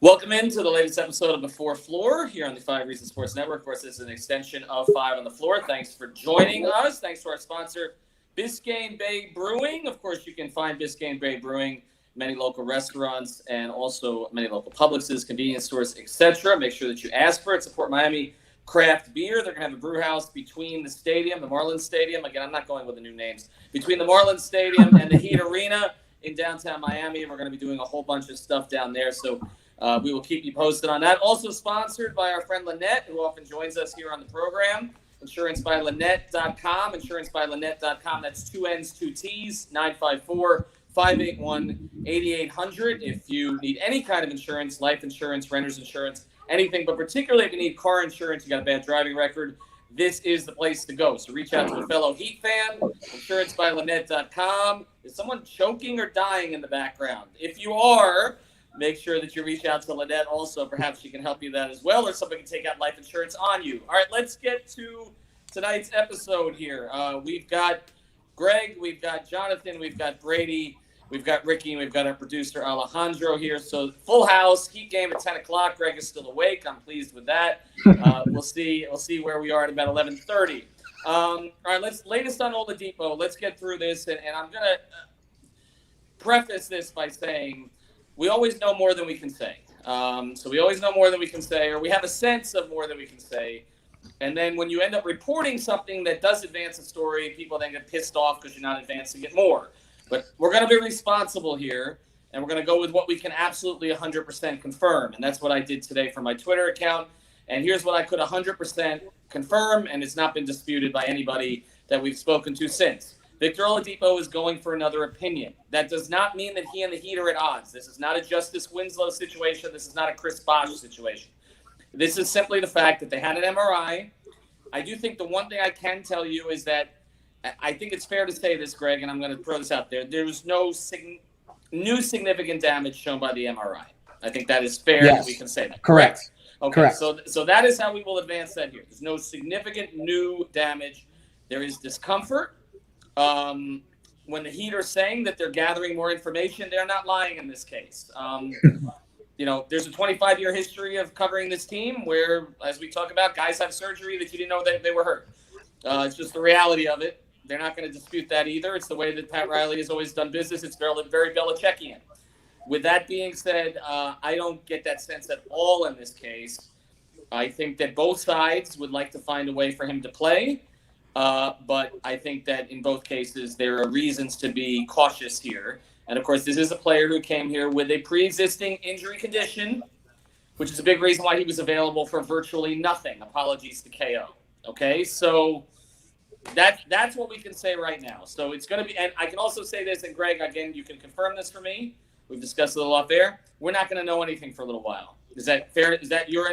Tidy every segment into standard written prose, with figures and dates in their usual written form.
Welcome into the latest episode of The Fourth Floor here on the 5 Reasons Sports Network. Of course, this is an extension of 5 on the Floor. Thanks for joining us. Thanks to our sponsor, Biscayne Bay Brewing. Of course, you can find Biscayne Bay Brewing, many local restaurants, and also many local Publixes, convenience stores, etc. Make sure that you ask for it. Support Miami craft beer. They're going to have a brew house between the stadium, the Marlins Stadium. Again, I'm not going with the new names. Between the Marlins Stadium and the Heat Arena in downtown Miami. And we're going to be doing a whole bunch of stuff down there. So we will keep you posted on that. Also sponsored by our friend Lynette, who often joins us here on the program. InsuranceByLynette.com. InsuranceByLynette.com. That's 2 N's, 2 T's, 954-581-8800. If you need any kind of insurance, life insurance, renter's insurance, anything, but particularly if you need car insurance, you got a bad driving record, this is the place to go. So reach out to a fellow Heat fan, InsuranceByLynette.com. Is someone choking or dying in the background? If you are, make sure that you reach out to Lynette also. Perhaps she can help you that as well, or somebody can take out life insurance on you. All right, let's get to tonight's episode here. We've got Greg, we've got Jonathan, we've got Brady, we've got Ricky, and we've got our producer Alejandro here. So full house, Heat game at 10 o'clock. Greg is still awake. I'm pleased with that. We'll see where we are at about 11:30. All right, latest on Oladipo. Let's get through this, and I'm going to preface this by saying we always know more than we can say. So we always know more than we can say, or we have a sense of more than we can say. And then when you end up reporting something that does advance a story, people then get pissed off because you're not advancing it more. But we're going to be responsible here, and we're going to go with what we can absolutely 100% confirm. And that's what I did today for my Twitter account. And here's what I could 100% confirm, and it's not been disputed by anybody that we've spoken to since. Victor Oladipo is going for another opinion. That does not mean that he and the Heat are at odds. This is not a Justice Winslow situation. This is not a Chris Bosh situation. This is simply the fact that they had an MRI. I do think the one thing I can tell you is that I think it's fair to say this, Greg, and I'm going to throw this out there. There was no new significant damage shown by the MRI. I think that is fair that we can say that. Correct. Okay, Correct. So that is how we will advance that here. There's no significant new damage. There is discomfort. When the Heat are saying that they're gathering more information, they're not lying in this case. There's a 25-year history of covering this team where, as we talk about, guys have surgery that you didn't know that they were hurt. It's just the reality of it. They're not going to dispute that either. It's the way that Pat Riley has always done business. It's very Belichickian. With that being said, I don't get that sense at all in this case. I think that both sides would like to find a way for him to play. But I think that in both cases, there are reasons to be cautious here. And, of course, this is a player who came here with a pre-existing injury condition, which is a big reason why he was available for virtually nothing. Apologies to KO. Okay, so that's what we can say right now. So it's going to be – and I can also say this, and, Greg, again, you can confirm this for me. We've discussed it a little off air. We're not going to know anything for a little while. Is that fair? Is that your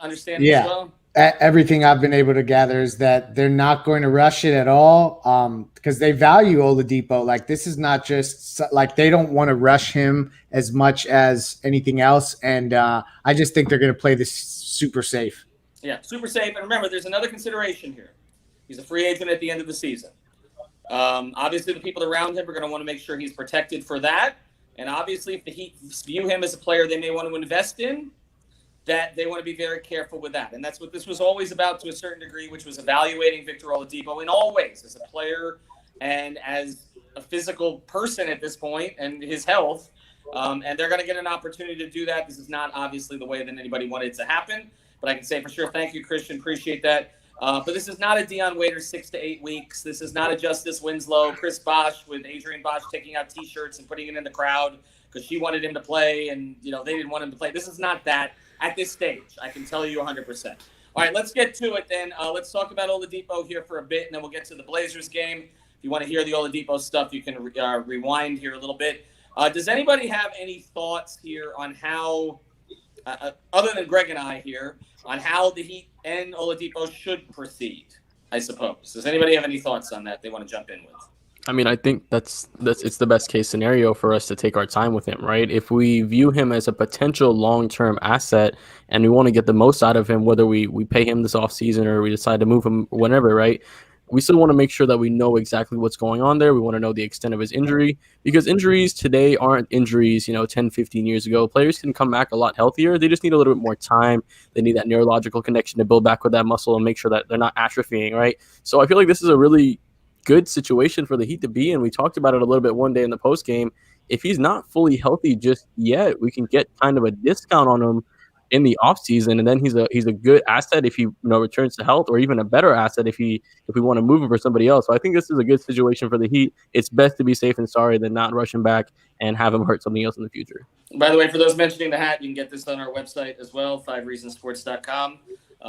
understanding as well? Everything I've been able to gather is that they're not going to rush it at all because they value Oladipo. Like, this is not just like they don't want to rush him as much as anything else. And I just think they're going to play this super safe. Yeah, super safe. And remember, there's another consideration here. He's a free agent at the end of the season. Obviously, the people around him are going to want to make sure he's protected for that. And obviously, if the Heat view him as a player they may want to invest in, that they want to be very careful with that. And that's what this was always about to a certain degree, which was evaluating Victor Oladipo in all ways, as a player and as a physical person at this point and his health. And they're going to get an opportunity to do that. This is not obviously the way that anybody wanted it to happen. But I can say for sure, thank you, Christian. Appreciate that. But this is not a Dion Waiters 6 to 8 weeks. This is not a Justice Winslow, Chris Bosh with Adrian Bosh taking out T-shirts and putting it in the crowd because she wanted him to play and they didn't want him to play. This is not that. At this stage, I can tell you 100%. All right, let's get to it then. Let's talk about Oladipo here for a bit, and then we'll get to the Blazers game. If you want to hear the Oladipo stuff, you can rewind here a little bit. Does anybody have any thoughts here on how, other than Greg and I here, on how the Heat and Oladipo should proceed, I suppose? Does anybody have any thoughts on that they want to jump in with? I mean, I think that's it's the best case scenario for us to take our time with him, right? If we view him as a potential long-term asset and we want to get the most out of him, whether we pay him this offseason or we decide to move him whenever, right? we still want to make sure that we know exactly what's going on there. We want to know the extent of his injury, because injuries today aren't injuries, 10, 15 years ago. Players can come back a lot healthier. They just need a little bit more time. They need that neurological connection to build back with that muscle and make sure that they're not atrophying, right? So I feel like this is a really good situation for the Heat to be in. We talked about it a little bit one day in the post game. If he's not fully healthy just yet, we can get kind of a discount on him in the offseason, and then he's a good asset if he returns to health, or even a better asset if we want to move him for somebody else. So I think this is a good situation for the Heat. It's best to be safe and sorry than not rush him back and have him hurt something else in the future. By the way, for those mentioning the hat, you can get this on our website as well, 5reasonsports.com.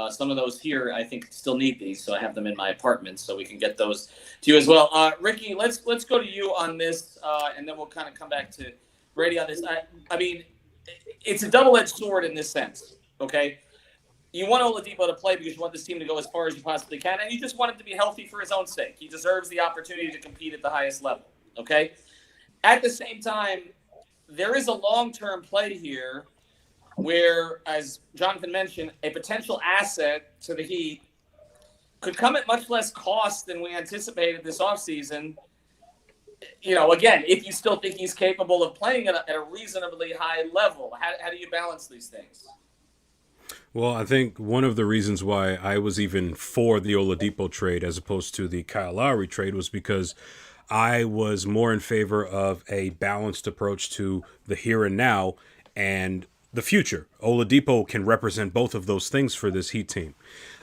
Some of those here, I think, still need these, so I have them in my apartment, so we can get those to you as well. Ricky, let's go to you on this, and then we'll kind of come back to Brady on this. I mean, it's a double-edged sword in this sense, okay? You want Oladipo to play because you want this team to go as far as you possibly can, and you just want him to be healthy for his own sake. He deserves the opportunity to compete at the highest level, okay? At the same time, there is a long-term play here where, as Jonathan mentioned, a potential asset to the Heat could come at much less cost than we anticipated this offseason. Again, if you still think he's capable of playing at a reasonably high level, how do you balance these things? Well, I think one of the reasons why I was even for the Oladipo trade as opposed to the Kyle Lowry trade was because I was more in favor of a balanced approach to the here and now and the future. Oladipo can represent both of those things for this Heat team.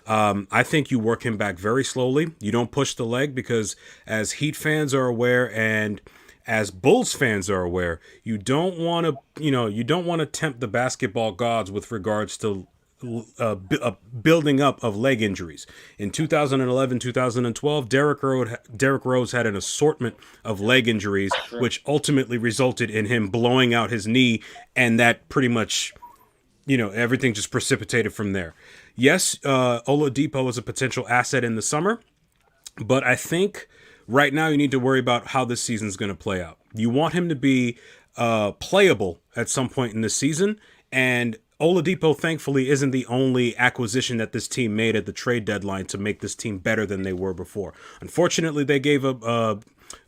I think you work him back very slowly. You don't push the leg because, as Heat fans are aware and as Bulls fans are aware, you don't want to tempt the basketball gods with regards to building up of leg injuries. In 2011, 2012, Derrick Rose had an assortment of leg injuries, which ultimately resulted in him blowing out his knee, and that pretty much, everything just precipitated from there. Yes, Oladipo is a potential asset in the summer, but I think right now you need to worry about how this season is going to play out. You want him to be playable at some point in this season, and Oladipo, thankfully, isn't the only acquisition that this team made at the trade deadline to make this team better than they were before. Unfortunately, they gave up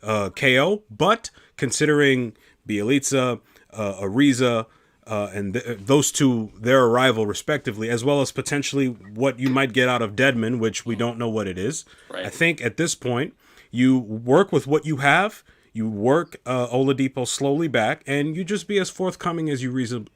KO, but considering Bjelica, Ariza, and those two, their arrival respectively, as well as potentially what you might get out of Dedmon, which we don't know what it is. Right. I think at this point, you work with what you have. You work Oladipo slowly back, and you just be as forthcoming as you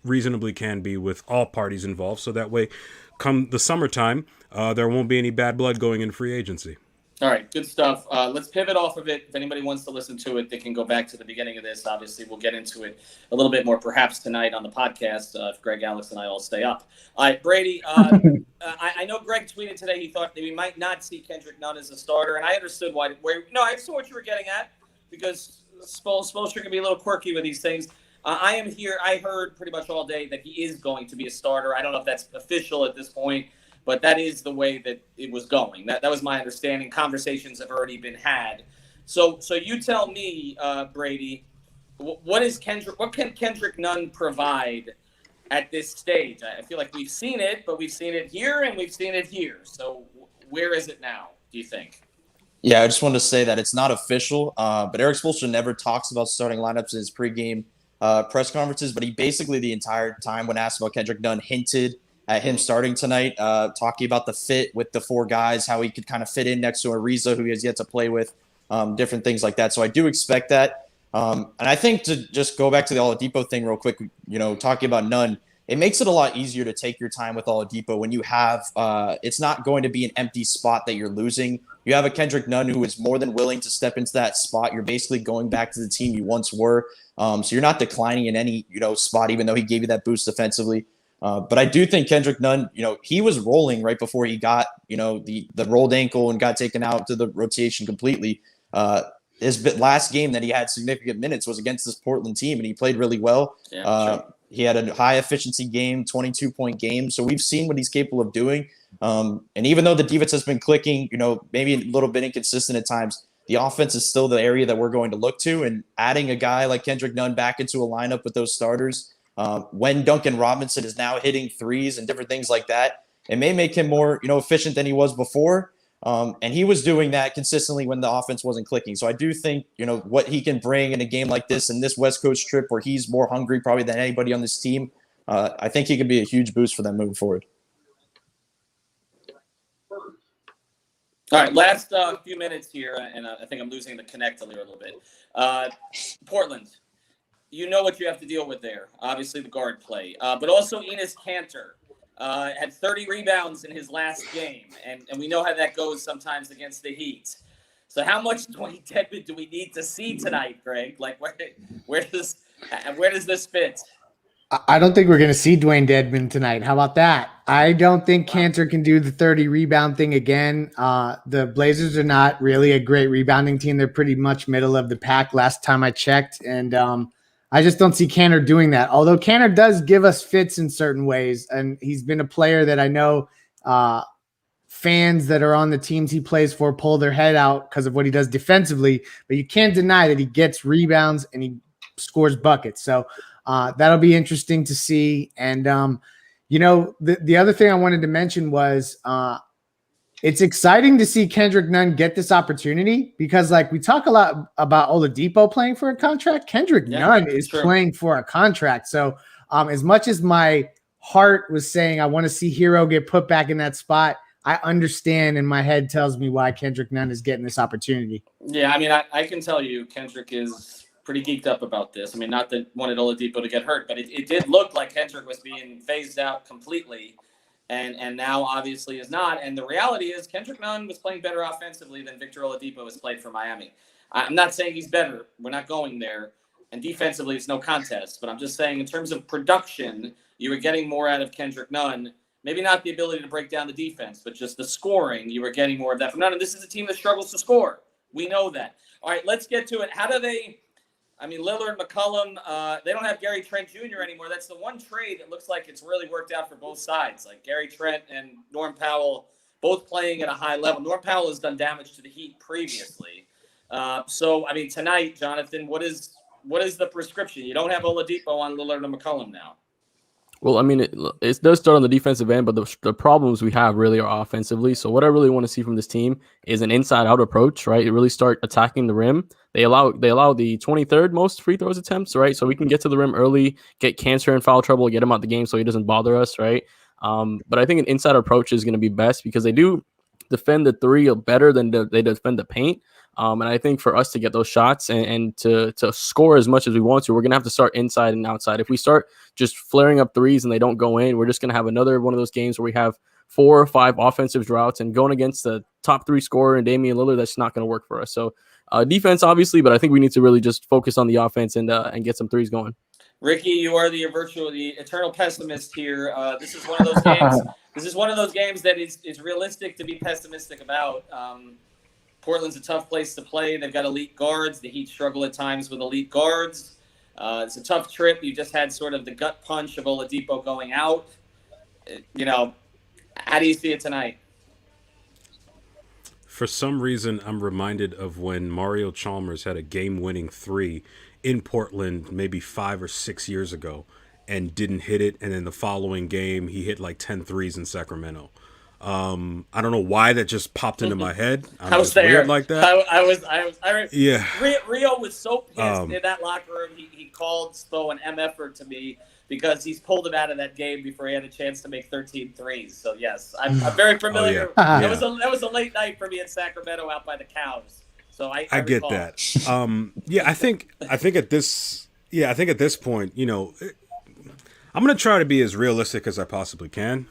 reasonably can be with all parties involved, so that way, come the summertime, there won't be any bad blood going in free agency. All right, good stuff. Let's pivot off of it. If anybody wants to listen to it, they can go back to the beginning of this. Obviously, we'll get into it a little bit more perhaps tonight on the podcast if Greg, Alex, and I all stay up. All right, Brady, I know Greg tweeted today he thought that we might not see Kendrick Nunn as a starter, and I understood why. I saw what you were getting at, because Spoelstra can be a little quirky with these things. I am here. I heard pretty much all day that he is going to be a starter. I don't know if that's official at this point, but that is the way that it was going. That was my understanding. Conversations have already been had. So you tell me, Brady, what can Kendrick Nunn provide at this stage? I feel like we've seen it, but we've seen it here and we've seen it here. So where is it now, do you think? Yeah, I just wanted to say that it's not official, but Erik Spoelstra never talks about starting lineups in his pregame press conferences, but he basically the entire time when asked about Kendrick Nunn hinted at him starting tonight, talking about the fit with the four guys, how he could kind of fit in next to Ariza, who he has yet to play with, different things like that. So I do expect that. And I think to just go back to the Oladipo thing real quick, talking about Nunn, it makes it a lot easier to take your time with Oladipo when you have it's not going to be an empty spot that you're losing. You have a Kendrick Nunn who is more than willing to step into that spot. You're basically going back to the team you once were. So you're not declining in any spot, even though he gave you that boost defensively. But I do think Kendrick Nunn, he was rolling right before he got, the rolled ankle and got taken out to the rotation completely. His last game that he had significant minutes was against this Portland team, and he played really well. Yeah, sure. He had a high efficiency game, 22-point game. So we've seen what he's capable of doing. And even though the defense has been clicking, maybe a little bit inconsistent at times, the offense is still the area that we're going to look to. And adding a guy like Kendrick Nunn back into a lineup with those starters, when Duncan Robinson is now hitting threes and different things like that, it may make him more, efficient than he was before. And he was doing that consistently when the offense wasn't clicking. So I do think, what he can bring in a game like this and this West Coast trip where he's more hungry probably than anybody on this team, I think he could be a huge boost for them moving forward. All right, last few minutes here, and I think I'm losing the connect a little bit. Portland, you know what you have to deal with there. Obviously, the guard play, but also Enes Kanter had 30 rebounds in his last game, and we know how that goes sometimes against the Heat. So, how much Dwayne Dedmon do we need to see tonight, Greg? Like, where does this fit? I don't think we're going to see Dwayne Dedmon tonight. How about that? I don't think Kanter can do the 30 rebound thing again. The Blazers are not really a great rebounding team. They're pretty much middle of the pack last time I checked. And I just don't see Kanter doing that. Although Kanter does give us fits in certain ways. And he's been a player that I know fans that are on the teams he plays for pull their head out because of what he does defensively. But you can't deny that he gets rebounds and he scores buckets. So that'll be interesting to see. And, the other thing I wanted to mention was it's exciting to see Kendrick Nunn get this opportunity because, like, we talk a lot about Oladipo playing for a contract. Kendrick Nunn is playing for a contract. So as much as my heart was saying I want to see Hero get put back in that spot, I understand, and my head tells me why Kendrick Nunn is getting this opportunity. Yeah, I mean, I can tell you Kendrick is pretty geeked up about this. I mean, not that wanted Oladipo to get hurt, but it did look like Kendrick was being phased out completely, and now obviously is not. And the reality is Kendrick Nunn was playing better offensively than Victor Oladipo has played for Miami. I'm not saying he's better. We're not going there. And defensively, it's no contest. But I'm just saying in terms of production, you were getting more out of Kendrick Nunn. Maybe not the ability to break down the defense, but just the scoring, you were getting more of that from Nunn. And this is a team that struggles to score. We know that. All right, let's get to it. How do they – I mean, Lillard, McCollum, they don't have Gary Trent Jr. anymore. That's the one trade that looks like it's really worked out for both sides. Like Gary Trent and Norm Powell both playing at a high level. Norm Powell has done damage to the Heat previously. So, I mean, tonight, Jonathan, what is the prescription? You don't have Oladipo on Lillard and McCollum now. Well, I mean, it does start on the defensive end, but the problems we have really are offensively. So what I really want to see from this team is an inside-out approach, right? You really start attacking the rim. They allow the 23rd most free throws attempts, right? So we can get to the rim early, get Kanter in foul trouble, get him out the game so he doesn't bother us, right? But I think an inside approach is going to be best because they do defend the three better than they defend the paint. And I think for us to get those shots and to score as much as we want to, we're going to have to start inside and outside. If we start just flaring up threes and they don't go in, we're just going to have another one of those games where we have 4 or 5 offensive droughts and going against the top 3 scorer and Damian Lillard, that's not going to work for us. So defense, obviously, but I think we need to really just focus on the offense and get some threes going. Ricky, you are the eternal pessimist here. This is one of those games. This is one of those games that is realistic to be pessimistic about. Portland's a tough place to play. They've got elite guards. The Heat struggle at times with elite guards. It's a tough trip. You just had sort of the gut punch of Oladipo going out. How do you see it tonight? For some reason, I'm reminded of when Mario Chalmers had a game-winning 3 in Portland maybe 5 or 6 years ago and didn't hit it. And then the following game, he hit like 10 threes in Sacramento. I don't know why that just popped into my head. I was there. Weird like that. Yeah. Rio was so pissed in that locker room. He called Spo an MF-er to me because he's pulled him out of that game before he had a chance to make 13 threes. So yes, I'm very familiar. That was a late night for me in Sacramento out by the cows. So I get recall. that. I think at this point, I'm going to try to be as realistic as I possibly can.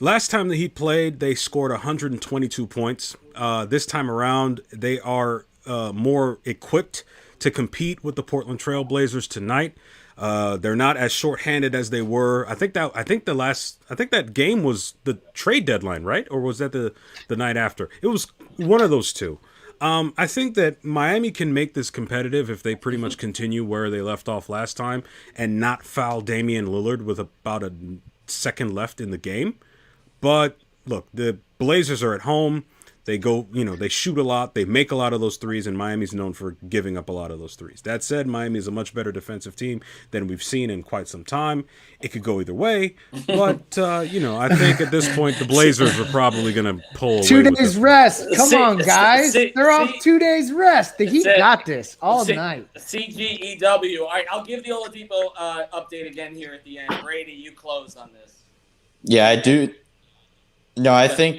Last time the Heat played, they scored 122 points. This time around, they are more equipped to compete with the Portland Trail Blazers tonight. They're not as shorthanded as they were. I think that game was the trade deadline, right? Or was that the night after? It was one of those two. I think that Miami can make this competitive if they pretty much continue where they left off last time and not foul Damian Lillard with about a second left in the game. But look, the Blazers are at home. They go, they shoot a lot, they make a lot of those threes, and Miami's known for giving up a lot of those threes. That said, Miami is a much better defensive team than we've seen in quite some time. It could go either way, but I think at this point the Blazers are probably going to pull away 2 with days this. rest. Come on, guys. They're off 2 days rest. The Heat got this all night. CGEW. All right, I'll give the Oladipo update again here at the end. Brady, you close on this. Yeah, I do. No, I think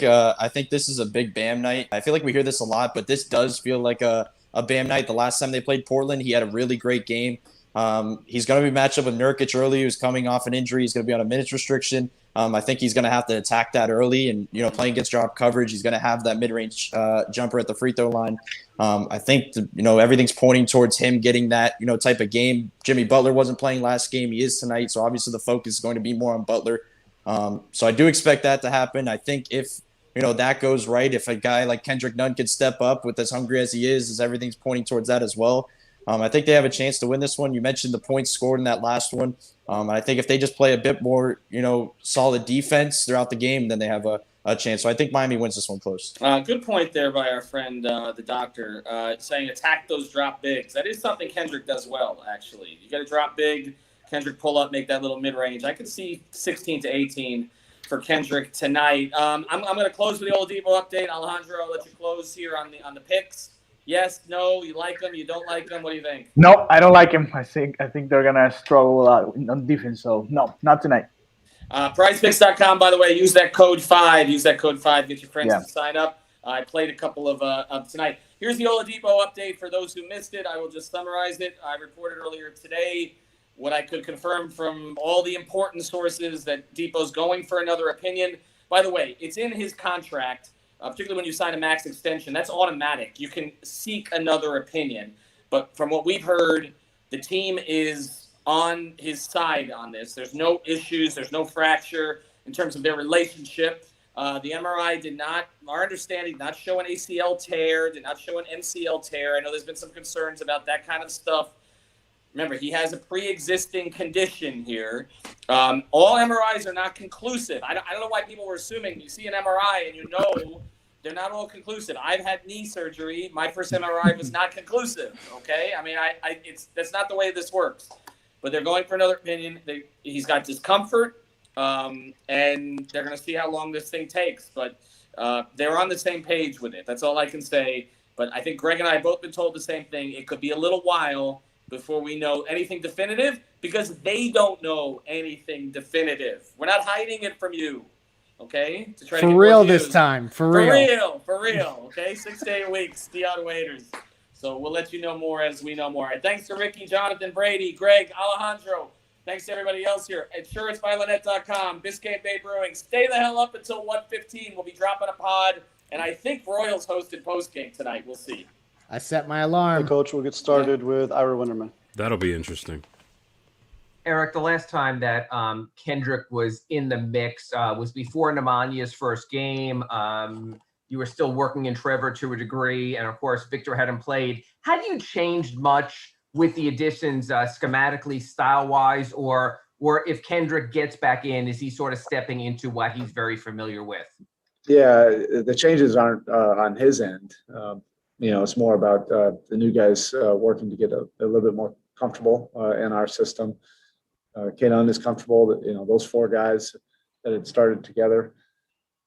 this is a big Bam night. I feel like we hear this a lot, but this does feel like a Bam night. The last time they played Portland, he had a really great game. He's going to be matched up with Nurkic early, who's coming off an injury. He's going to be on a minutes restriction. I think he's going to have to attack that early, and playing against drop coverage, he's going to have that mid-range jumper at the free throw line. I think everything's pointing towards him getting that type of game. Jimmy Butler wasn't playing last game; he is tonight, so obviously the focus is going to be more on Butler. So I do expect that to happen. I think if that goes right, if a guy like Kendrick Nunn could step up with as hungry as he is, as everything's pointing towards that as well. I think they have a chance to win this one. You mentioned the points scored in that last one. And I think if they just play a bit more, solid defense throughout the game, then they have a chance. So I think Miami wins this one close. Good point there by our friend, the doctor, saying attack those drop bigs. That is something Kendrick does well, actually. You got to drop big, Kendrick pull up, make that little mid-range. I could see 16 to 18 for Kendrick tonight. I'm going to close with the Oladipo update. Alejandro, I'll let you close here on the picks. Yes, no, you like them, you don't like them. What do you think? No, I don't like him. I think they're gonna struggle a lot on defense. So no, not tonight. PrizePicks.com, by the way, use that code 5. Use that code 5. Get your friends to sign up. I played a couple of tonight. Here's the Oladipo update for those who missed it. I will just summarize it. I reported earlier today what I could confirm from all the important sources that Depot's going for another opinion. By the way, it's in his contract. Particularly when you sign a max extension, that's automatic. You can seek another opinion. But from what we've heard, the team is on his side on this. There's no issues. There's no fracture in terms of their relationship. The MRI did not, our understanding, did not show an ACL tear, did not show an MCL tear. I know there's been some concerns about that kind of stuff. Remember, he has a pre-existing condition here. All MRIs are not conclusive. I don't know why people were assuming you see an MRI and they're not all conclusive. I've had knee surgery. My first MRI was not conclusive. Okay, I mean, that's not the way this works. But they're going for another opinion. He's got discomfort, and they're going to see how long this thing takes. But they're on the same page with it. That's all I can say. But I think Greg and I have both been told the same thing. It could be a little while before we know anything definitive because they don't know anything definitive. We're not hiding it from you. Okay? To try for to get real reviews. this time. For real. Okay? 6 to 8 weeks. Dion Waiters. So we'll let you know more as we know more. And thanks to Ricky, Jonathan, Brady, Greg, Alejandro. Thanks to everybody else here. InsuranceByLynette.com, Biscayne Bay Brewing. Stay the hell up until 1:15. We'll be dropping a pod. And I think Royals hosted postgame tonight. We'll see. I set my alarm. Hey, Coach, we'll get started with Ira Winterman. That'll be interesting. Eric, the last time that Kendrick was in the mix was before Nemanya's first game. You were still working in Trevor to a degree, and of course, Victor hadn't played. Have you changed much with the additions schematically, style-wise, or if Kendrick gets back in, is he sort of stepping into what he's very familiar with? Yeah, the changes aren't on his end. It's more about the new guys working to get a little bit more comfortable in our system. Nunn is comfortable that, those 4 guys that had started together,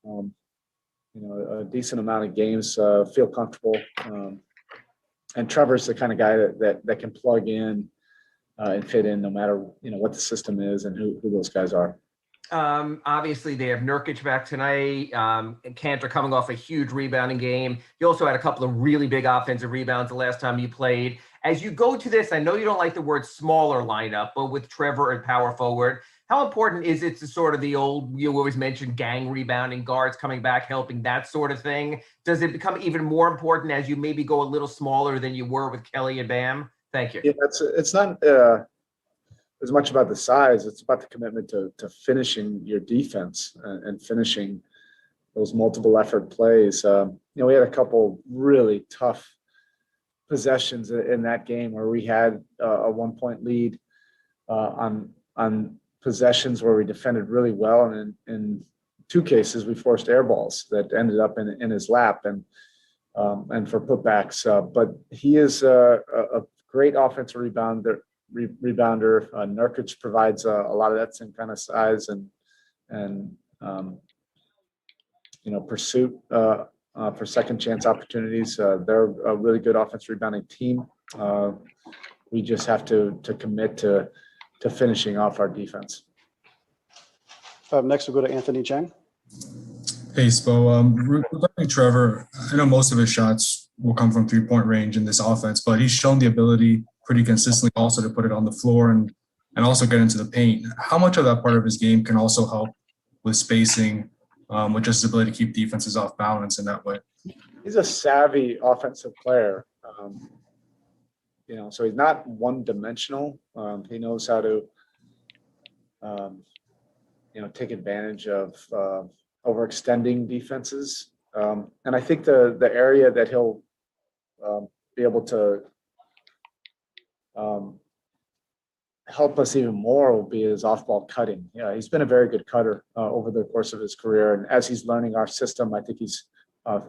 a decent amount of games feel comfortable. And Trevor's the kind of guy that can plug in and fit in no matter, what the system is and who those guys are. Obviously, they have Nurkic back tonight. Cantor coming off a huge rebounding game. You also had a couple of really big offensive rebounds the last time you played. As you go to this, I know you don't like the word smaller lineup, but with Trevor at power forward, how important is it to sort of the old, you always mention gang rebounding, guards coming back, helping, that sort of thing? Does it become even more important as you maybe go a little smaller than you were with Kelly and Bam? Thank you. Yeah, it's not as much about the size. It's about the commitment to finishing your defense and finishing those multiple effort plays. We had a couple really tough possessions in that game where we had a 1-point lead on possessions where we defended really well, and in two cases we forced air balls that ended up in his lap and for putbacks. But he is a great offensive rebounder. Nurkic provides a lot of that same kind of size and pursuit for second chance opportunities. They're a really good offensive rebounding team. We just have to commit to finishing off our defense. Next, we'll go to Anthony Chang. Hey, Spo. Regarding Trevor, I know most of his shots will come from three-point range in this offense, but he's shown the ability pretty consistently also to put it on the floor and also get into the paint. How much of that part of his game can also help with spacing, with just his ability to keep defenses off balance in that way? He's a savvy offensive player. So he's not one-dimensional. He knows how to, take advantage of overextending defenses. And I think the area that he'll be able to help us even more will be his off-ball cutting. Yeah, he's been a very good cutter over the course of his career. And as he's learning our system, I think he's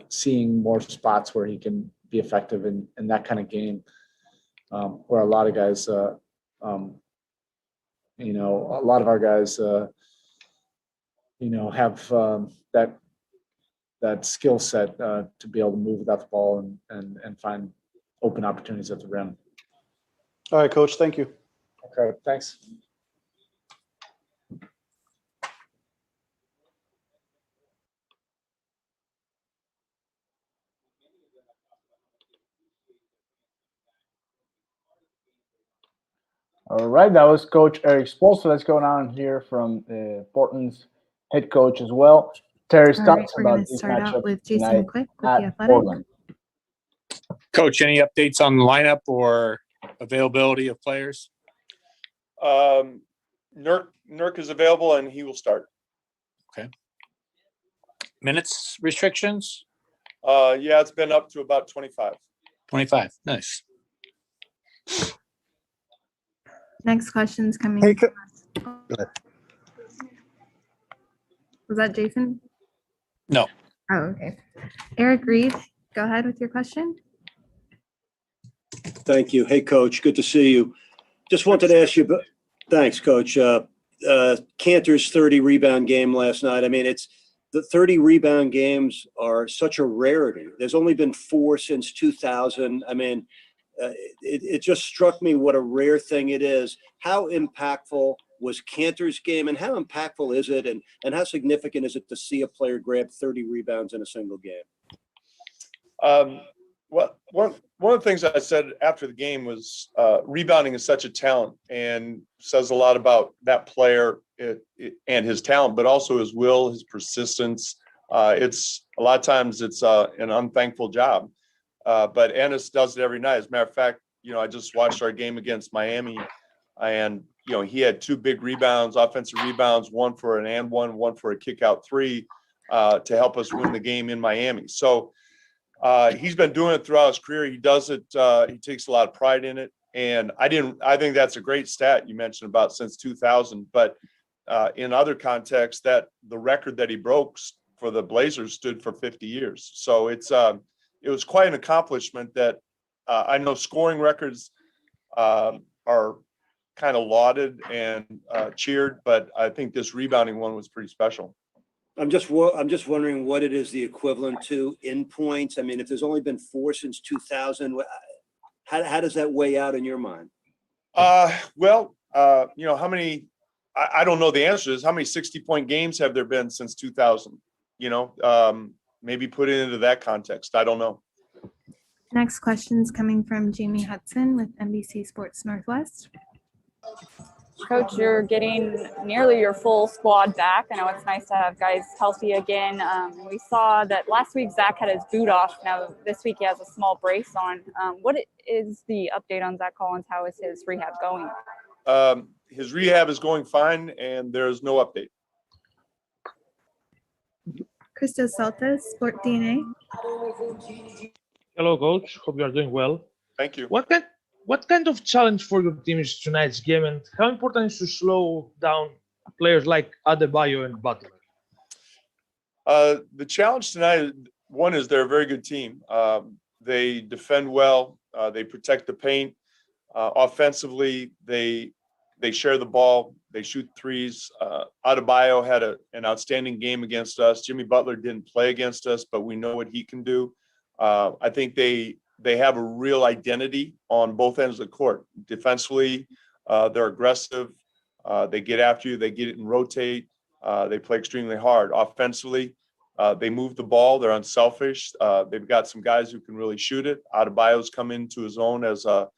seeing more spots where he can be effective in that kind of game, where a lot of guys, a lot of our guys, have that skill set to be able to move without the ball and find open opportunities at the rim. All right, Coach. Thank you. Okay, thanks. All right, that was Coach Eric Spoelstra. Let's go down here from Portland's head coach as well. Terry Stotts We're about going to this start matchup out with Jason tonight Quick with at the Athletic. Portland. Coach, any updates on the lineup or availability of players? Nurk is available and he will start. Okay. Minutes restrictions? Yeah, it's been up to about 25. 25. Nice. Next question's coming. Hey, Go ahead. Was that Jason? No. Oh, okay. Eric Reed, go ahead with your question. Thank you. Hey, Coach. Good to see you. Just wanted to ask you about. Thanks, Coach. Cantor's 30 rebound game last night. I mean, the 30 rebound games are such a rarity. There's only been 4 since 2000. I mean, it just struck me what a rare thing it is. How impactful was Cantor's game, and how impactful is it, and how significant is it to see a player grab 30 rebounds in a single game? Well, one of the things I said after the game was rebounding is such a talent and says a lot about that player and his talent, but also his will, his persistence. It's a lot of times it's an unthankful job, but Ennis does it every night. As a matter of fact, I just watched our game against Miami, and he had 2 big rebounds, offensive rebounds, one for an and one for a kick out 3 to help us win the game in Miami. So he's been doing it throughout his career. He does it. He takes a lot of pride in it. And I think that's a great stat you mentioned about since 2000, but in other contexts that the record that he broke for the Blazers stood for 50 years. So it was quite an accomplishment that I know scoring records are kind of lauded and cheered, but I think this rebounding one was pretty special. I'm just wondering what it is the equivalent to in points. I mean, if there's only been 4 since 2000, how does that weigh out in your mind? How many? I don't know the answer to this. How many 60-point games have there been since 2000? Maybe put it into that context. I don't know. Next question's coming from Jamie Hudson with NBC Sports Northwest. Coach, you're getting nearly your full squad back. I know it's nice to have guys healthy again. We saw that last week Zach had his boot off. Now this week he has a small brace on. What is the update on Zach Collins? How is his rehab going? His rehab is going fine, and there's no update. Christos Saltas, Sport DNA. Hello, Coach. Hope you are doing well. Thank you. What kind of challenge for your team is tonight's game, and how important is to slow down players like Adebayo and Butler? The challenge tonight, one is they're a very good team. They defend well. They protect the paint. Offensively, they share the ball. They shoot threes. Adebayo had an outstanding game against us. Jimmy Butler didn't play against us, but we know what he can do. I think they have a real identity on both ends of the court. Defensively, they're aggressive. They get after you. They get it and rotate. They play extremely hard. Offensively, they move the ball. They're unselfish. They've got some guys who can really shoot it. Adebayo's come into his own as a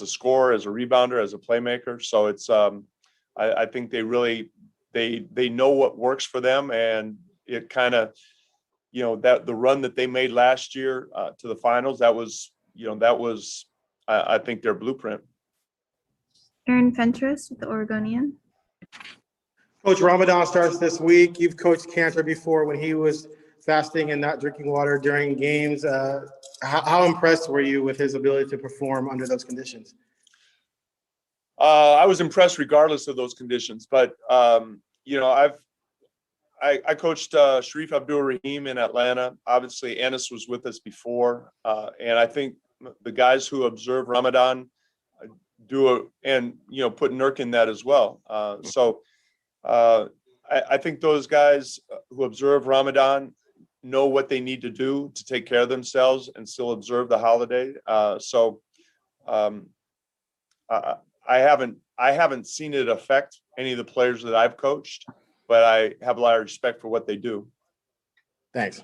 scorer, as a rebounder, as a playmaker. So it's I think they really they know what works for them, and it kind of that the run that they made last year to the finals, that was I think their blueprint. Aaron Fentress with the Oregonian. Coach, Ramadan starts this week. You've coached Cantor before when he was fasting and not drinking water during games. How impressed were you with his ability to perform under those conditions? I was impressed regardless of those conditions, but I coached Sharif Abdul-Rahim in Atlanta. Obviously, Ennis was with us before, and I think the guys who observe Ramadan put Nurk in that as well. I think those guys who observe Ramadan know what they need to do to take care of themselves and still observe the holiday. I haven't seen it affect any of the players that I've coached, but I have a lot of respect for what they do. Thanks.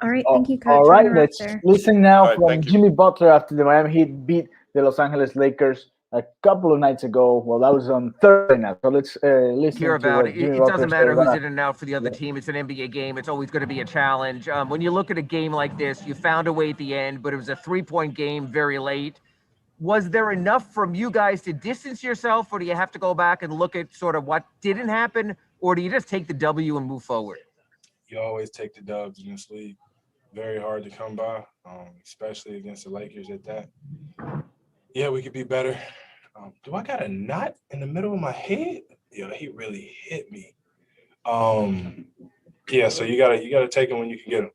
All right, thank you, Coach. All We're right, gonna wrap let's there. listen now All right, from thank you. Jimmy Butler after the Miami Heat beat the Los Angeles Lakers a couple of nights ago. Well, that was on Thursday night. So let's listen Hear to about what it. Jimmy It Butler doesn't matter said who's about- in and out for the other team. It's an NBA game. It's always going to be a challenge. When you look at a game like this, you found a way at the end, but it was a 3-point game very late. Was there enough from you guys to distance yourself, or do you have to go back and look at sort of what didn't happen, or do you just take the W and move forward? You always take the dubs in this league. Very hard to come by, especially against the Lakers at that. Yeah, we could be better. Do I got a knot in the middle of my head? Yeah, he really hit me. Yeah, so you gotta take him when you can get him.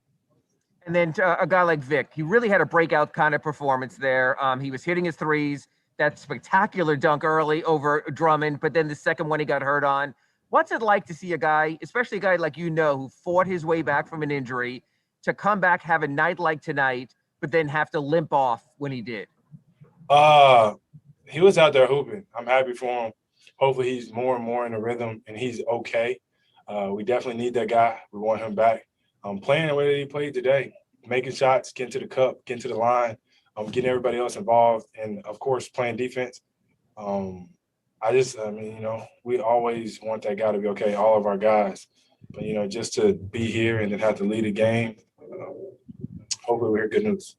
And then a guy like Vic, he really had a breakout kind of performance there. He was hitting his threes, that spectacular dunk early over Drummond, but then the second one he got hurt on. What's it like to see a guy, especially a guy like who fought his way back from an injury, to come back, have a night like tonight, but then have to limp off when he did? He was out there hooping. I'm happy for him. Hopefully he's more and more in the rhythm and he's okay. We definitely need that guy. We want him back. Playing the way that he played today, making shots, getting to the cup, getting to the line, getting everybody else involved, and, of course, playing defense. We always want that guy to be okay, all of our guys. But, just to be here and then have to lead a game, hopefully we hear good news.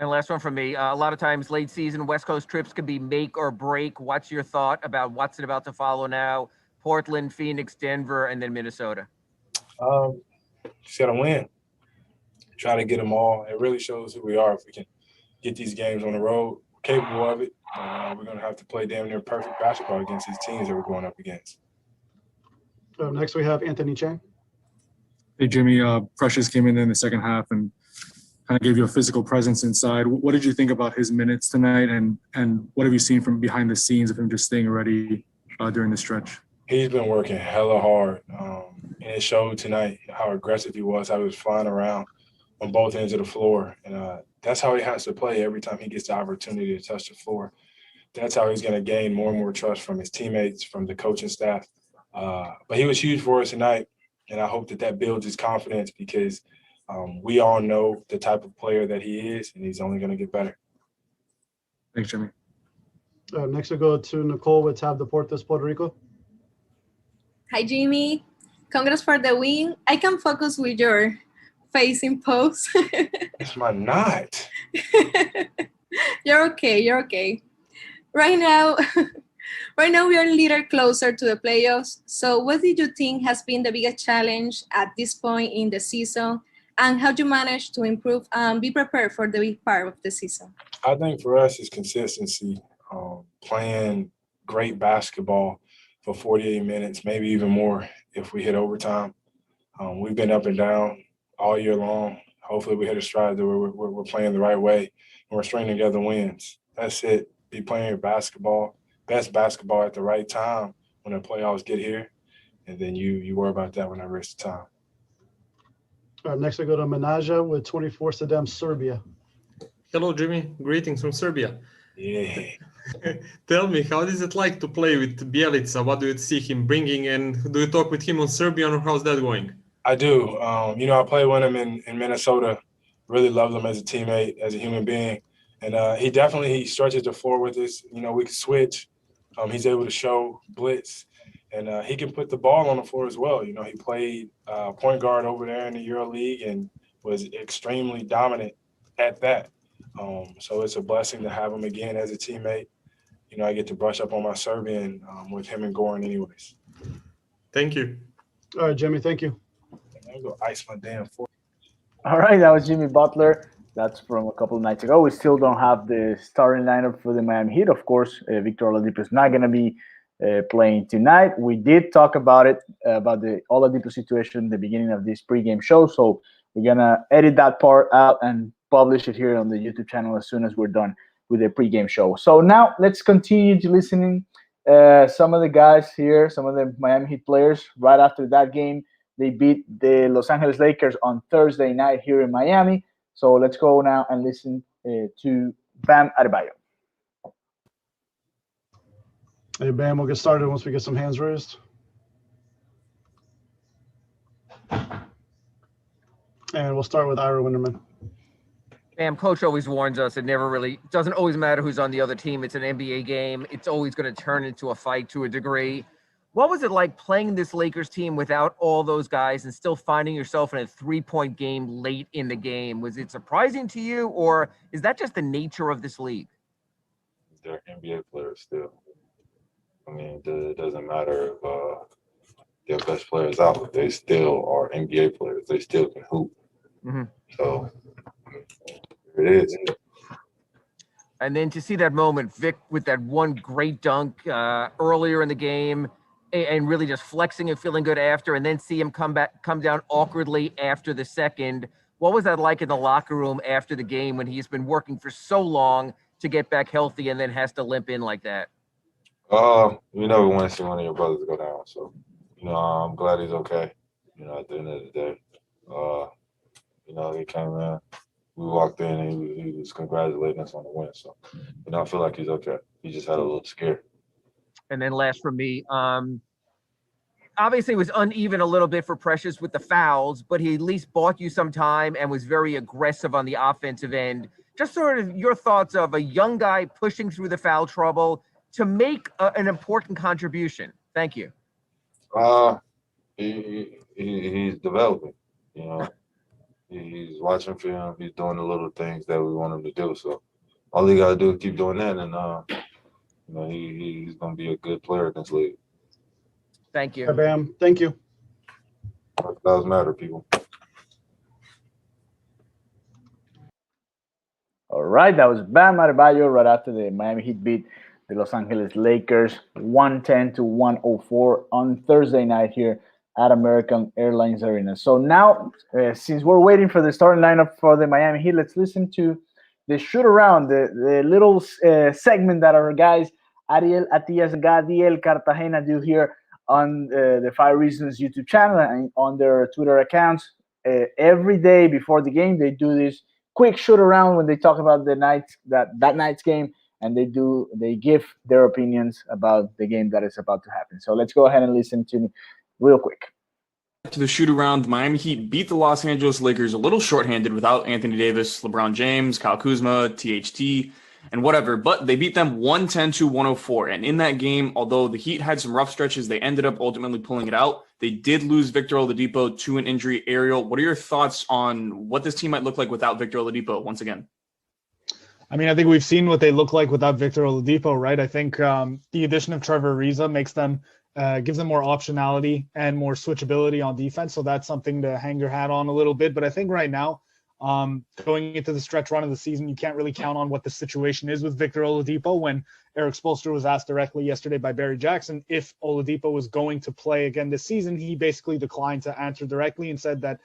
And last one from me. A lot of times late season West Coast trips can be make or break. What's your thought about what's about to follow now? Portland, Phoenix, Denver, and then Minnesota. Just got to win. Try to get them all. It really shows who we are if we can get these games on the road. We're capable of it. We're going to have to play damn near perfect basketball against these teams that we're going up against. Next, we have Anthony Chang. Hey, Jimmy, Precious came in the second half and kind of gave you a physical presence inside. What did you think about his minutes tonight, and what have you seen from behind the scenes of him just staying ready during the stretch? He's been working hella hard, and it showed tonight how aggressive he was, how he was flying around on both ends of the floor. And that's how he has to play every time he gets the opportunity to touch the floor. That's how he's going to gain more and more trust from his teammates, from the coaching staff. But he was huge for us tonight, and I hope that builds his confidence because we all know the type of player that he is, and he's only going to get better. Thanks, Jimmy. Next, we'll go to Nicole with Tab Deportes, Puerto Rico. Hi, Jimmy. Congrats for the win. I can focus with your facing pose. It's my knot. You're okay. You're okay. Right now we are a little closer to the playoffs. So what did you think has been the biggest challenge at this point in the season? And how do you manage to improve and be prepared for the big part of the season? I think for us it's consistency, playing great basketball for 48 minutes, maybe even more if we hit overtime. We've been up and down all year long. Hopefully we hit a stride that we're playing the right way and we're stringing together wins. That's it. Be playing your basketball, best basketball at the right time when the playoffs get here, and then you worry about that whenever it's the time. All right, next I go to Menaja with 24 Sedem, Serbia. Hello, Jimmy. Greetings from Serbia. Yeah. Tell me, how is it like to play with Bjelica? What do you see him bringing, and do you talk with him on Serbian, or how's that going? I do. I played with him in Minnesota. Really loved him as a teammate, as a human being. And he stretches the floor with us. We can switch. He's able to show blitz. And he can put the ball on the floor as well. He played point guard over there in the EuroLeague and was extremely dominant at that. So it's a blessing to have him again as a teammate. I get to brush up on my Serbian with him and Goran anyways. Thank you. All right, Jimmy, thank you. I'm going to ice my damn foot. All right, that was Jimmy Butler. That's from a couple of nights ago. We still don't have the starting lineup for the Miami Heat. Of course, Victor Oladipo is not going to be playing tonight. We did talk about it, about the Oladipo situation at the beginning of this pregame show. So we're going to edit that part out and publish it here on the YouTube channel as soon as we're done with the pregame show. So now let's continue to listening some of the guys here, some of the Miami Heat players. Right after that game, they beat the Los Angeles Lakers on Thursday night here in Miami. So let's go now and listen to Bam Adebayo. Hey, Bam, we'll get started once we get some hands raised. And we'll start with Ira Winderman. Bam, coach always warns us. It doesn't always matter who's on the other team. It's an NBA game. It's always going to turn into a fight to a degree. What was it like playing this Lakers team without all those guys and still finding yourself in a 3-point game late in the game? Was it surprising to you, or is that just the nature of this league? They're NBA players still. I mean, it doesn't matter if their best players out. They still are NBA players. They still can hoop. Mm-hmm. So it is. And then to see that moment, Vic with that one great dunk earlier in the game, and really just flexing and feeling good after, and then see him come down awkwardly after the second. What was that like in the locker room after the game when he's been working for so long to get back healthy and then has to limp in like that? You never want to see one of your brothers go down. So, I'm glad he's okay. At the end of the day, he came in, we walked in, and he was congratulating us on the win. So, I feel like he's okay. He just had a little scare. And then last from me, obviously it was uneven a little bit for Precious with the fouls, but he at least bought you some time and was very aggressive on the offensive end. Just sort of your thoughts of a young guy pushing through the foul trouble to make an important contribution. Thank you. He's developing, He's watching film. He's doing the little things that we want him to do. So all he got to do is keep doing that, and he's going to be a good player in this league. Thank you. Hey, Bam. Thank you. That does matter, people. All right, that was Bam Adebayo right after the Miami Heat beat the Los Angeles Lakers 110-104 on Thursday night here at American Airlines Arena. So now, since we're waiting for the starting lineup for the Miami Heat, let's listen to the shoot around, the little segment that our guys Ariel Atias and Gadiel Cartagena do here on the 5 Reasons YouTube channel and on their Twitter accounts. Every day before the game, they do this quick shoot around when they talk about the that night's game, and they give their opinions about the game that is about to happen. So let's go ahead and listen to me real quick. To the shoot around, the Miami Heat beat the Los Angeles Lakers a little shorthanded without Anthony Davis, LeBron James, Kyle Kuzma, THT, and whatever, but they beat them 110-104. And in that game, although the Heat had some rough stretches, they ended up ultimately pulling it out. They did lose Victor Oladipo to an injury. Ariel, what are your thoughts on what this team might look like without Victor Oladipo once again? I mean, I think we've seen what they look like without Victor Oladipo, right? I think the addition of Trevor Ariza makes them gives them more optionality and more switchability on defense. So that's something to hang your hat on a little bit. But I think right now, Going into the stretch run of the season, you can't really count on what the situation is with Victor Oladipo. When Eric Spoelstra was asked directly yesterday by Barry Jackson if Oladipo was going to play again this season, he basically declined to answer directly and said that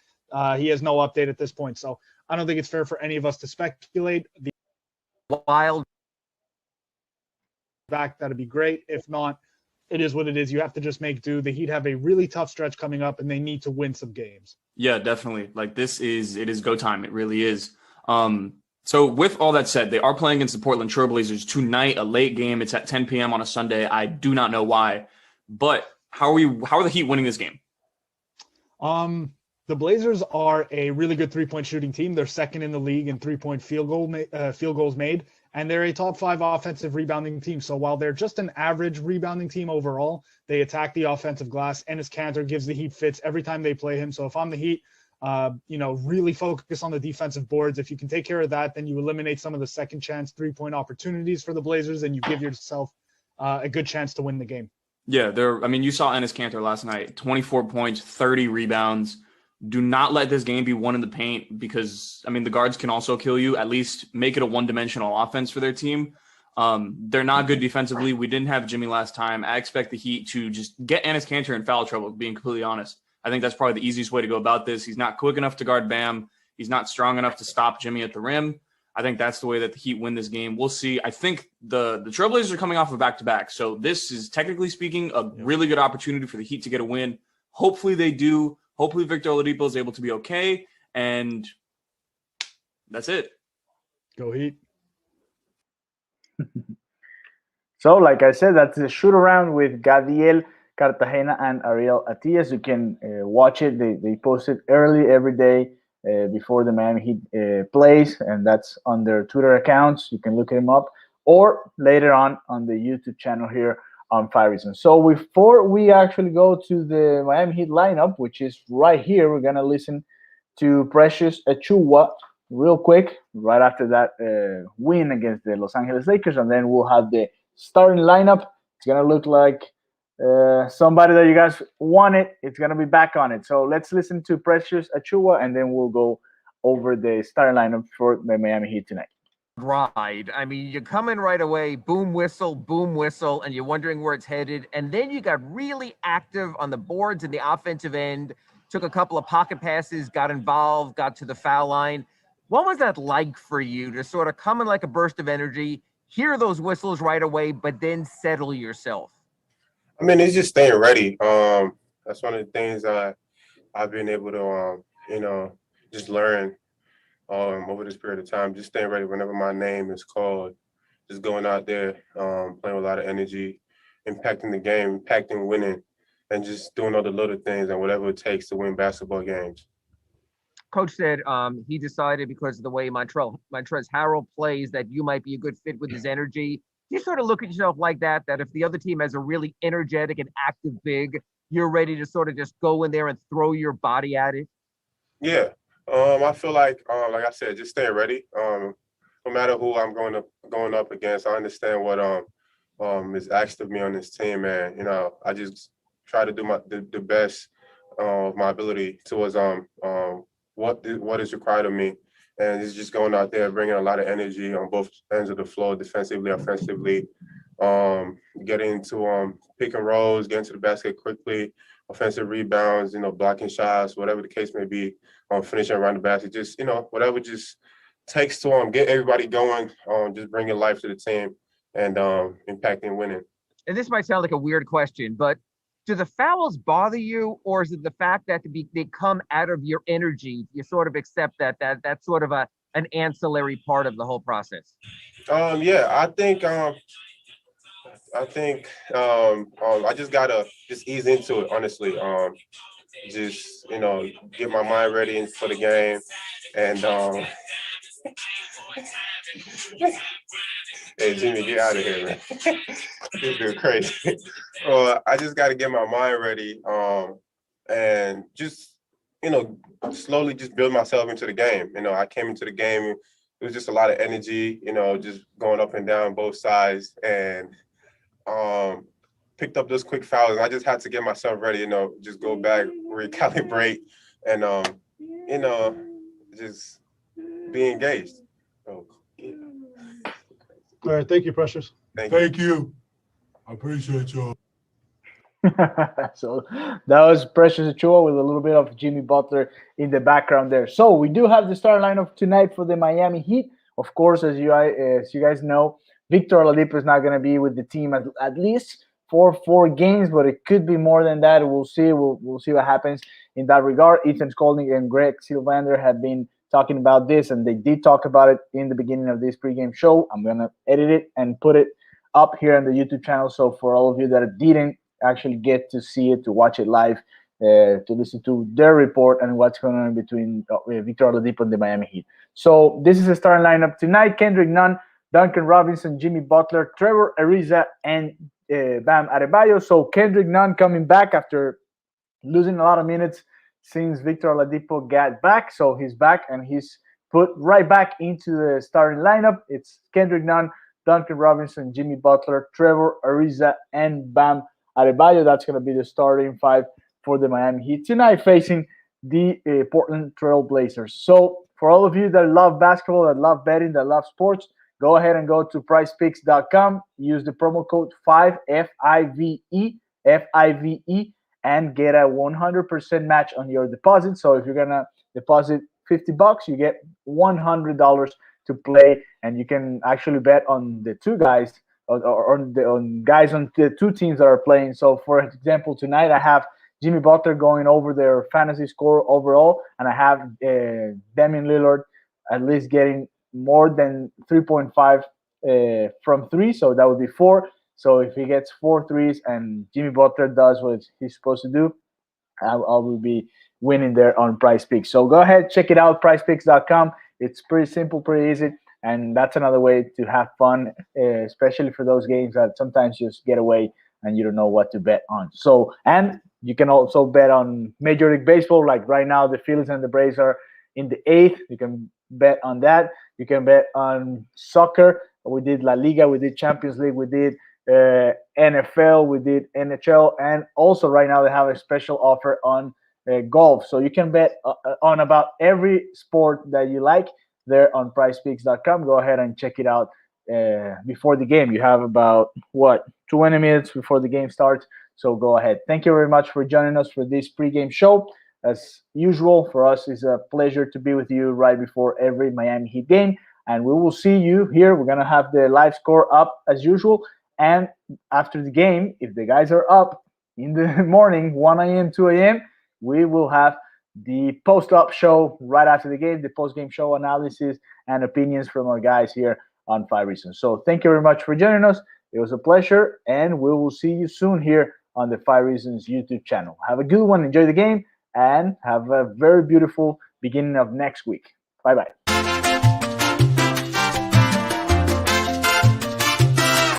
he has no update at this point. So I don't think it's fair for any of us to speculate. The wild back, that'd be great. If not, it is what it is. You have to just make do. The Heat have a really tough stretch coming up, and they need to win some games. Yeah, definitely. Like it is go time. It really is. So with all that said, they are playing against the Portland Trailblazers tonight, a late game. It's at 10 p.m. on a Sunday. I do not know why, but how are the Heat winning this game? The Blazers are a really good three-point shooting team. They're second in the league in three-point field goals made, and they're a top 5 offensive rebounding team. So while they're just an average rebounding team overall, they attack the offensive glass. Enes Kanter gives the Heat fits every time they play him. So if I'm the Heat, really focus on the defensive boards. If you can take care of that, then you eliminate some of the second chance three-point opportunities for the Blazers, and you give yourself a good chance to win the game. Yeah, you saw Enes Kanter last night, 24 points, 30 rebounds. Do not let this game be won in the paint because, the guards can also kill you. At least make it a one-dimensional offense for their team. They're not good defensively. We didn't have Jimmy last time. I expect the Heat to just get Enes Kanter in foul trouble, being completely honest. I think that's probably the easiest way to go about this. He's not quick enough to guard Bam. He's not strong enough to stop Jimmy at the rim. I think that's the way that the Heat win this game. We'll see. I think the Trailblazers are coming off of back-to-back. So this is, technically speaking, a really good opportunity for the Heat to get a win. Hopefully they do. Hopefully Victor Oladipo is able to be okay. And that's it. Go Heat. So, like I said, that's the shoot around with Gadiel Cartagena and Ariel Atias. You can watch it. They post it early every day before the Miami Heat plays, and that's on their Twitter accounts. You can look them up, or later on the YouTube channel here on Five Reasons. So before we actually go to the Miami Heat lineup, which is right here, we're going to listen to Precious Achiuwa real quick, right after that win against the Los Angeles Lakers, and then we'll have the starting lineup. It's going to look like somebody that you guys wanted. It's going to be back on it. So let's listen to Precious Achiuwa, and then we'll go over the starting lineup for the Miami Heat tonight. Ride. You come in right away, boom, whistle, and you're wondering where it's headed. And then you got really active on the boards in the offensive end, took a couple of pocket passes, got involved, got to the foul line. What was that like for you to sort of come in like a burst of energy, hear those whistles right away, but then settle yourself? It's just staying ready. That's one of the things I've been able to, just learn over this period of time. Just staying ready whenever my name is called. Just going out there, playing with a lot of energy, impacting the game, impacting winning, and just doing all the little things and whatever it takes to win basketball games. Coach said he decided because of the way Montrezl Harrell plays that you might be a good fit with his energy. Do you sort of look at yourself like that if the other team has a really energetic and active big, you're ready to sort of just go in there and throw your body at it? Yeah. I feel like I said, just staying ready. No matter who I'm going up against, I understand what is asked of me on this team, and I just try to do the best of my ability towards what is required of me, and it's just going out there, bringing a lot of energy on both ends of the floor, defensively, offensively, getting into pick and rolls, getting to the basket quickly, offensive rebounds, blocking shots, whatever the case may be, finishing around the basket, just, whatever just takes to get everybody going, just bringing life to the team and impacting winning. And this might sound like a weird question, but do the fouls bother you, or is it the fact that they come out of your energy? You sort of accept that's sort of an ancillary part of the whole process? Yeah, I think I just gotta just ease into it, honestly. Just get my mind ready for the game, and hey Jimmy, get out of here, man! This dude crazy. I just gotta get my mind ready, and just slowly just build myself into the game. I came into the game, it was just a lot of energy, just going up and down both sides, and picked up those quick fouls. I just had to get myself ready, just go back, recalibrate, and just be engaged. Oh, yeah. All right. Thank you, Precious. Thank you. I appreciate y'all. So that was Precious Achua with a little bit of Jimmy Butler in the background there. So we do have the starting lineup tonight for the Miami Heat. Of course, as you guys know, Victor Oladipo is not going to be with the team at least for 4 games, but it could be more than that. We'll see. We'll see what happens in that regard. Ethan Skolnick and Greg Sylvander have been talking about this, and they did talk about it in the beginning of this pregame show. I'm going to edit it and put it up here on the YouTube channel. So for all of you that didn't actually get to see it, to watch it live, to listen to their report and what's going on between Victor Oladipo and the Miami Heat. So this is the starting lineup tonight. Kendrick Nunn, Duncan Robinson, Jimmy Butler, Trevor Ariza, and Bam Adebayo. So Kendrick Nunn coming back after losing a lot of minutes since Victor Oladipo got back. So he's back and he's put right back into the starting lineup. It's Kendrick Nunn, Duncan Robinson, Jimmy Butler, Trevor Ariza, and Bam Adebayo. That's going to be the starting 5 for the Miami Heat tonight, facing the Portland Trail Blazers. So for all of you that love basketball, that love betting, that love sports, go ahead and go to PrizePicks.com. Use the promo code 5FIVE, and get a 100% match on your deposit. So if you're gonna deposit $50, you get $100 to play, and you can actually bet on the 2 guys on guys on the 2 teams that are playing. So for example, tonight I have Jimmy Butler going over their fantasy score overall, and I have Damian Lillard at least getting more than 3.5 from 3, so that would be 4. So if he gets 4 threes and Jimmy Butler does what he's supposed to do, I will be winning there on PrizePicks. So go ahead, check it out, PrizePicks.com. It's pretty simple, pretty easy, and that's another way to have fun, especially for those games that sometimes just get away and you don't know what to bet on. So, and you can also bet on Major League Baseball. Like right now, the Phillies and the Braves are in the 8th. You can bet on that. You can bet on soccer. We did La Liga, we did Champions League, we did NFL, we did NHL, and also right now they have a special offer on golf. So you can bet on about every sport that you like there on PrizePicks.com. Go ahead and check it out before the game. You have about 20 minutes before the game starts. So go ahead. Thank you very much for joining us for this pregame show. As usual, for us, it's a pleasure to be with you right before every Miami Heat game. And we will see you here. We're going to have the live score up as usual. And after the game, if the guys are up in the morning, 1 a.m., 2 a.m., we will have the post-up show right after the game, the post-game show analysis and opinions from our guys here on 5 Reasons. So thank you very much for joining us. It was a pleasure, and we will see you soon here on the 5 Reasons YouTube channel. Have a good one. Enjoy the game, and have a very beautiful beginning of next week. Bye-bye.